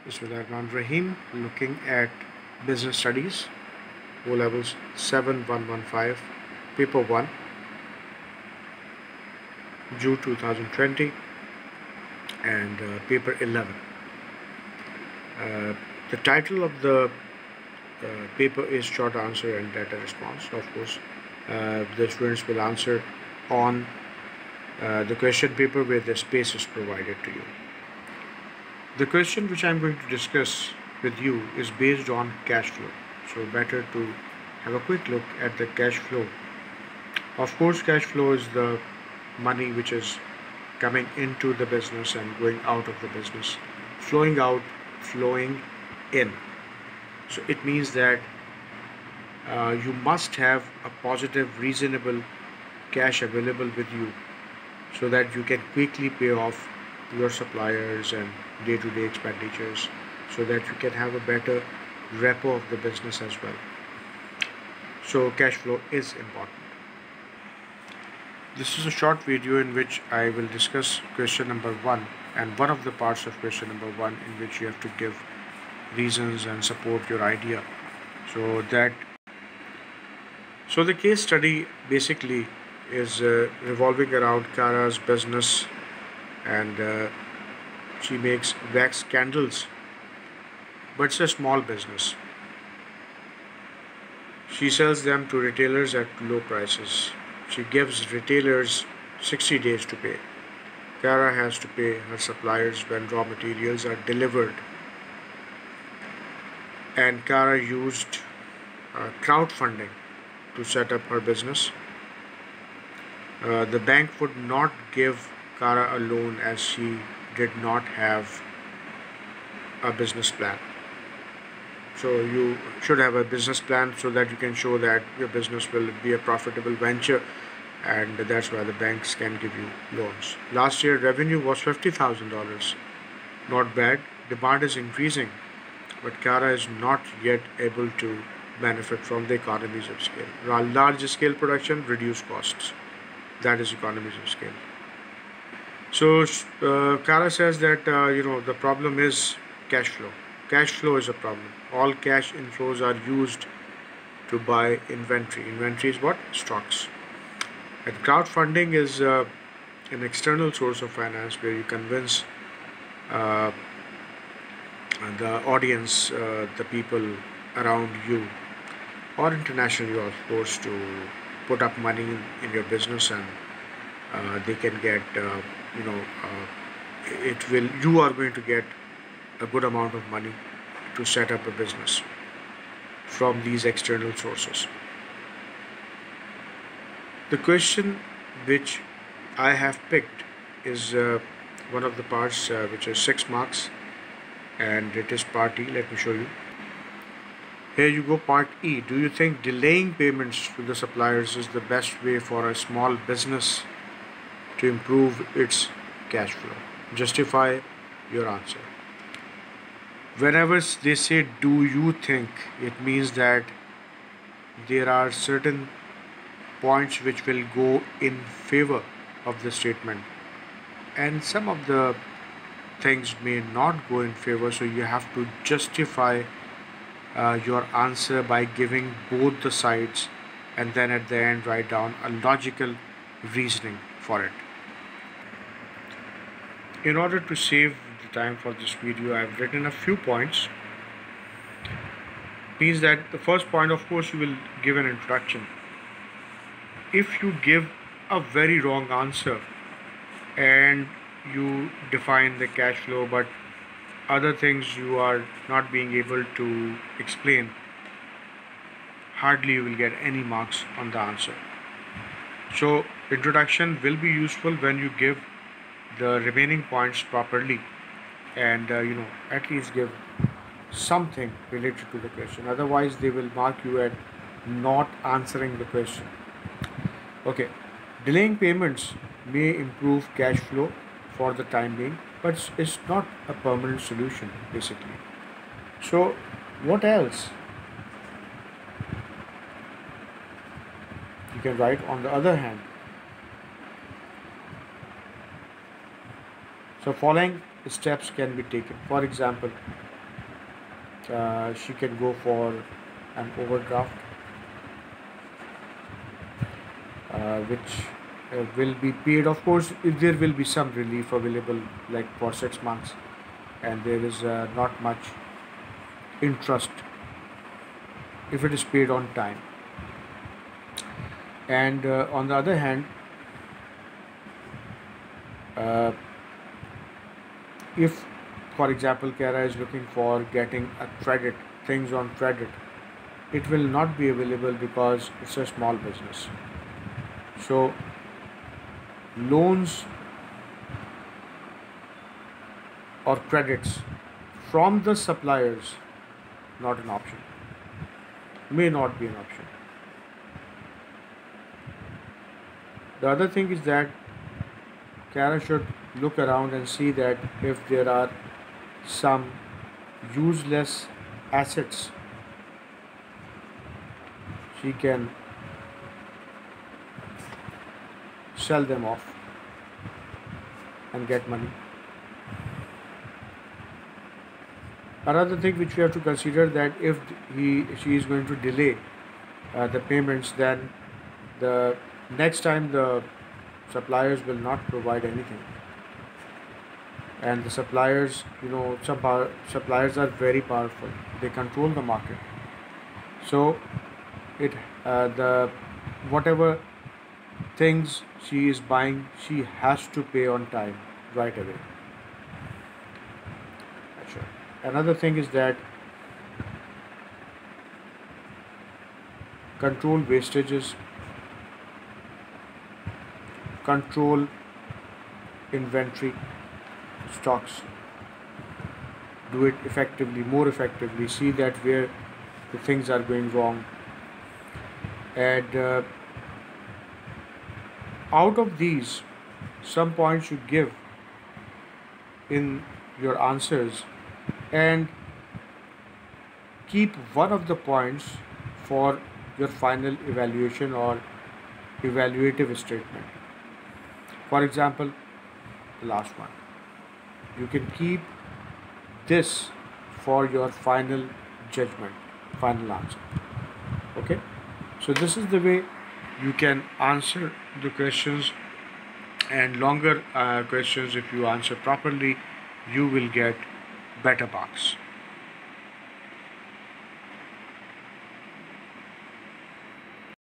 Bismillahirrahmanirrahim. Looking at business studies, O levels 7115, paper 1, June 2020, and paper 11. The title of the paper is short answer and data response. Of course, the students will answer on the question paper where the space is provided to you. The question which I'm going to discuss with you is based on cash flow. So better to have a quick look at the cash flow. Of course, cash flow is the money which is coming into the business and going out of the business, flowing out, flowing in. So it means that you must have a positive, reasonable cash available with you so that you can quickly pay off your suppliers and day-to-day expenditures, so that you can have a better repo of the business as well. So cash flow is important. This is a short video in which I will discuss question number 1 and one of the parts of question number 1 in which you have to give reasons and support your idea. So the case study basically is revolving around Kara's business, and she makes wax candles, but it's a small business. She sells them to retailers at low prices. She gives retailers 60 days to pay. Kara has to pay her suppliers when raw materials are delivered. And Kara used crowdfunding to set up her business. The bank would not give Kara a loan as she did not have a business plan. So you should have a business plan so that you can show that your business will be a profitable venture, and that's why the banks can give you loans. Last year revenue was $50,000. Not bad. Demand is increasing, but Kara is not yet able to benefit from the economies of scale. Large scale production, reduce costs. That is economies of scale. So Kara says that the problem is cash flow. Cash flow is a problem. All cash inflows are used to buy inventory. Inventory is what? Stocks. And crowdfunding is an external source of finance where you convince the audience, the people around you, or internationally, of course, to put up money in your business, and they can get you are going to get a good amount of money to set up a business from these external sources. The question which I have picked is one of the parts which is 6 marks, and it is part E. Let me show you. Here you go, part E. Do you think delaying payments to the suppliers is the best way for a small business to improve its cash flow? Justify your answer. Whenever they say do you think, it means that there are certain points which will go in favor of the statement, and some of the things may not go in favor, so you have to justify your answer by giving both the sides, and then at the end write down a logical reasoning for it. In order to save the time for this video, I have written a few points. Means that the first point, of course, you will give an introduction. If you give a very wrong answer and you define the cash flow, but other things you are not being able to explain, hardly you will get any marks on the answer. So introduction will be useful when you give the remaining points properly, and at least give something related to the question. Otherwise they will mark you at not answering the question. Okay, delaying payments may improve cash flow for the time being, but it's not a permanent solution basically. So what else you can write on the other hand? So following steps can be taken. For example, she can go for an overdraft, which will be paid. Of course, if there will be some relief available, like for 6 months, and there is not much interest if it is paid on time. And on the other hand, uh, if, for example, Kara is looking for getting a credit, things on credit, it will not be available because it's a small business. So loans or credits from the suppliers, not an option, may not be an option. The other thing is that Kara should look around and see that if there are some useless assets, she can sell them off and get money. Another thing which we have to consider, that if she is going to delay the payments, then the next time the suppliers will not provide anything. And the suppliers, suppliers are very powerful. They control the market. So it the whatever things she is buying, she has to pay on time right away. Sure. Another thing is that control wastages, control inventory stocks, do it effectively, more effectively, see that where the things are going wrong. And out of these, some points you give in your answers, and keep one of the points for your final evaluation or evaluative statement. For example, the last one, you can keep this for your final judgment, final answer. Okay, so this is the way you can answer the questions, and longer questions, if you answer properly, you will get better marks.